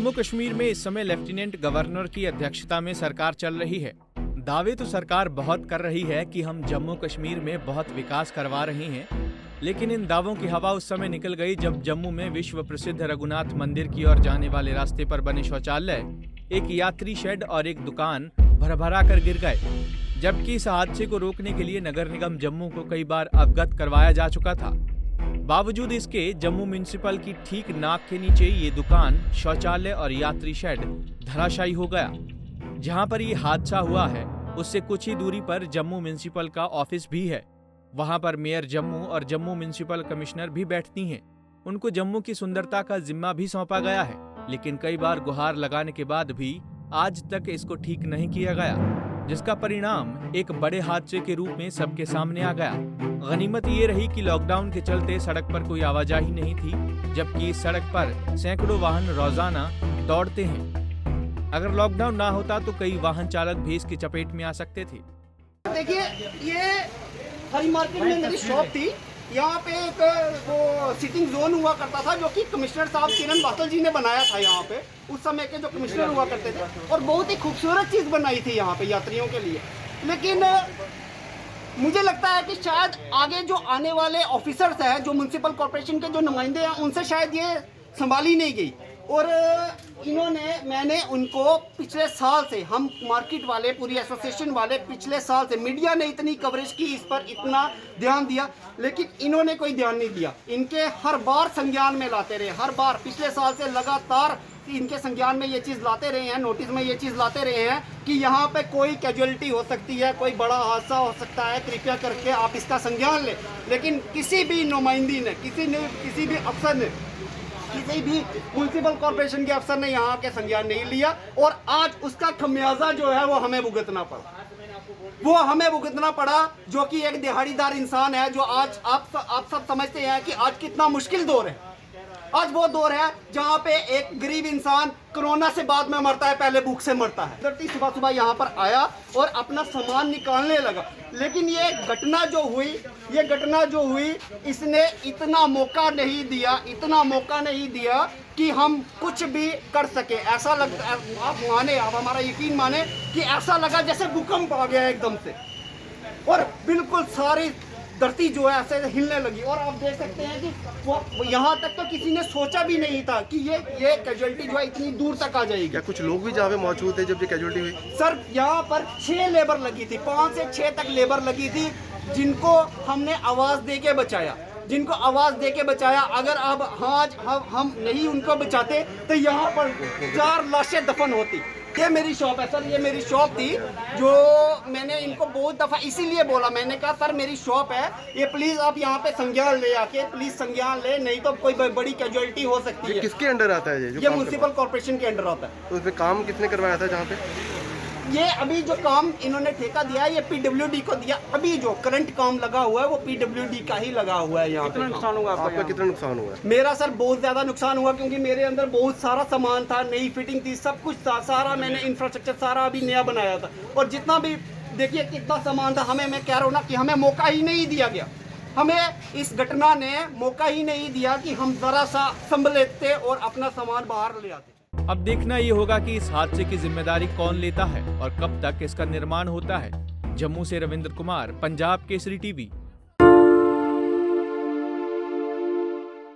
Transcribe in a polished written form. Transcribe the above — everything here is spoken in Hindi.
जम्मू कश्मीर में इस समय लेफ्टिनेंट गवर्नर की अध्यक्षता में सरकार चल रही है। दावे तो सरकार बहुत कर रही है कि हम जम्मू कश्मीर में बहुत विकास करवा रहे हैं, लेकिन इन दावों की हवा उस समय निकल गई जब जम्मू में विश्व प्रसिद्ध रघुनाथ मंदिर की ओर जाने वाले रास्ते पर बने शौचालय, एक यात्री शेड और एक दुकान भरभरा कर गिर गए। जबकि इस हादसे को रोकने के लिए नगर निगम जम्मू को कई बार अवगत करवाया जा चुका था। बावजूद इसके जम्मू म्युनिसिपल की ठीक नाक के नीचे ये दुकान, शौचालय और यात्री शेड धराशायी हो गया। जहां पर ये हादसा हुआ है उससे कुछ ही दूरी पर जम्मू म्युनिसिपल का ऑफिस भी है। वहां पर मेयर जम्मू और जम्मू म्युनिसिपल कमिश्नर भी बैठती हैं। उनको जम्मू की सुंदरता का जिम्मा भी सौंपा गया है, लेकिन कई बार गुहार लगाने के बाद भी आज तक इसको ठीक नहीं किया गया, जिसका परिणाम एक बड़े हादसे के रूप में सबके सामने आ गया। गनीमत ये रही कि लॉकडाउन के चलते सड़क पर कोई आवाजाही नहीं थी, जबकि इस सड़क पर सैकड़ों वाहन रोजाना दौड़ते हैं। अगर लॉकडाउन ना होता तो कई वाहन चालक भी इसकी चपेट में आ सकते थे। देखिए, ये हरी मार्केट में मेरी शॉप थी। यहाँ पे एक वो सिटिंग जोन हुआ करता था जो कि कमिश्नर साहब किरण वातल जी ने बनाया था। यहाँ पे उस समय के जो कमिश्नर हुआ करते थे और बहुत ही खूबसूरत चीज़ बनाई थी यहाँ पे यात्रियों के लिए। लेकिन मुझे लगता है कि शायद आगे जो आने वाले ऑफिसर्स हैं, जो म्युनिसिपल कॉर्पोरेशन के जो नुमाइंदे हैं, उनसे शायद ये संभाली नहीं गई। और मैंने उनको पिछले साल से, हम मार्केट वाले, पूरी एसोसिएशन वाले पिछले साल से, मीडिया ने इतनी कवरेज की, इस पर इतना ध्यान दिया, लेकिन इन्होंने कोई ध्यान नहीं दिया। इनके हर बार संज्ञान में लाते रहे, हर बार पिछले साल से लगातार इनके संज्ञान में ये चीज़ लाते रहे हैं, नोटिस में ये चीज़ लाते रहे हैं कि यहाँ पे कोई कैजुअलिटी हो सकती है, कोई बड़ा हादसा हो सकता है, कृपया करके आप इसका संज्ञान लें। लेकिन किसी भी नुमाइंदी ने, किसी भी अफसर ने, किसी भी म्युनिसिपल कॉर्पोरेशन के अफसर ने यहाँ के संज्ञान नहीं लिया और आज उसका खमियाजा जो है वो हमें भुगतना पड़ा। जो कि एक दिहाड़ीदार इंसान है, जो आज आप सब समझते हैं कि आज कितना मुश्किल दौर है। आज वो दौर है जहाँ पे एक गरीब इंसान कोरोना से बाद में मरता है, पहले भूख से मरता है। सुबह सुबह यहाँ पर आया और अपना सामान निकालने लगा, लेकिन ये घटना जो हुई इसने इतना मौका नहीं दिया कि हम कुछ भी कर सके। ऐसा लगता, आप हमारा यकीन माने कि ऐसा लगा जैसे भूकंप आ गया एकदम से और बिल्कुल सारी धरती जो है ऐसे हिलने लगी। और आप देख सकते हैं कि वो यहाँ तक तो किसी ने सोचा भी नहीं था कि ये कैजुअलिटी जो है इतनी दूर तक आ जाएगी। क्या कुछ लोग भी जहाँ पे मौजूद थे जब ये कैजुअलिटी हुई? सर, यहाँ पर 6 लेबर लगी थी, 5 से 6 तक लेबर लगी थी, जिनको हमने आवाज़ दे के बचाया। अगर अब आज हम नहीं उनको बचाते तो यहाँ पर 4 लाशें दफन होती। ये मेरी शॉप है सर, ये मेरी शॉप थी जो मैंने इनको बहुत दफ़ा इसीलिए बोला, मैंने कहा सर मेरी शॉप है, ये प्लीज़ आप यहाँ पे संज्ञान ले आके प्लीज़ संज्ञान ले, नहीं तो कोई बड़ी कैजुअलिटी हो सकती है। किसके अंडर आता है ये म्युनिसिपल कॉर्पोरेशन के अंडर आता है। तो उसमें काम किसने करवाया था जहाँ पे? ये अभी जो काम इन्होंने ठेका दिया है ये पीडब्ल्यूडी को दिया। अभी जो करंट काम लगा हुआ है वो पीडब्ल्यूडी का ही लगा हुआ है। यहाँ कितना नुकसान हुआ आपका? कितना नुकसान हुआ? मेरा सर बहुत ज्यादा नुकसान हुआ, क्योंकि मेरे अंदर बहुत सारा सामान था, नई फिटिंग थी, सब कुछ था, सारा मैंने इंफ्रास्ट्रक्चर सारा अभी नया बनाया था। और जितना भी देखिए कितना सामान था, मैं कह रहा हूँ ना कि हमें मौका ही नहीं दिया गया। हमें इस घटना ने मौका ही नहीं दिया कि हम जरा सा संभल लेते और अपना सामान बाहर ले आते। अब देखना ये होगा कि इस हादसे की जिम्मेदारी कौन लेता है और कब तक इसका निर्माण होता है। जम्मू से रविंद्र कुमार, पंजाब केसरी टीवी।